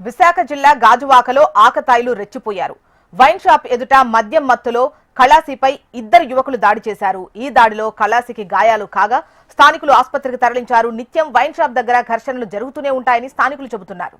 విశాఖ జిల్లా గాజువాకలో ఆకతాయిలు రెచ్చిపోయారు. వైన్ షాప్ ఎదుట మద్యం మత్తులో కళాసిపై ఇద్దరు యువకులు దాడి చేశారు. ఈ దాడిలో కళాసికి గాయాలు కాగా స్థానికులు ఆసుపత్రికి తరలించారు. నిత్యం వైన్ షాప్ దగ్గర ఘర్షణలు జరుగుతూనే ఉంటాయని స్థానికులు చెబుతున్నారు.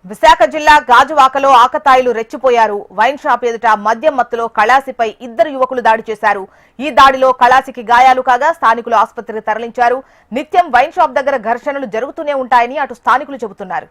విశాఖ జిల్లా గాజువాకలో ఆకతాయిలు రెచ్చిపోయారు. వైన్ షాప్ ఎదుట మద్యం మత్తులో కళాసిపై ఇద్దరు యువకులు దాడి చేశారు. ఈ దాడిలో కళాసికి గాయాలు కాగా స్థానికులు ఆసుపత్రికి తరలించారు. నిత్యం వైన్ షాప్ దగ్గర ఘర్షణలు జరుగుతూనే ఉంటాయని అటు స్థానికులు చెబుతున్నారు.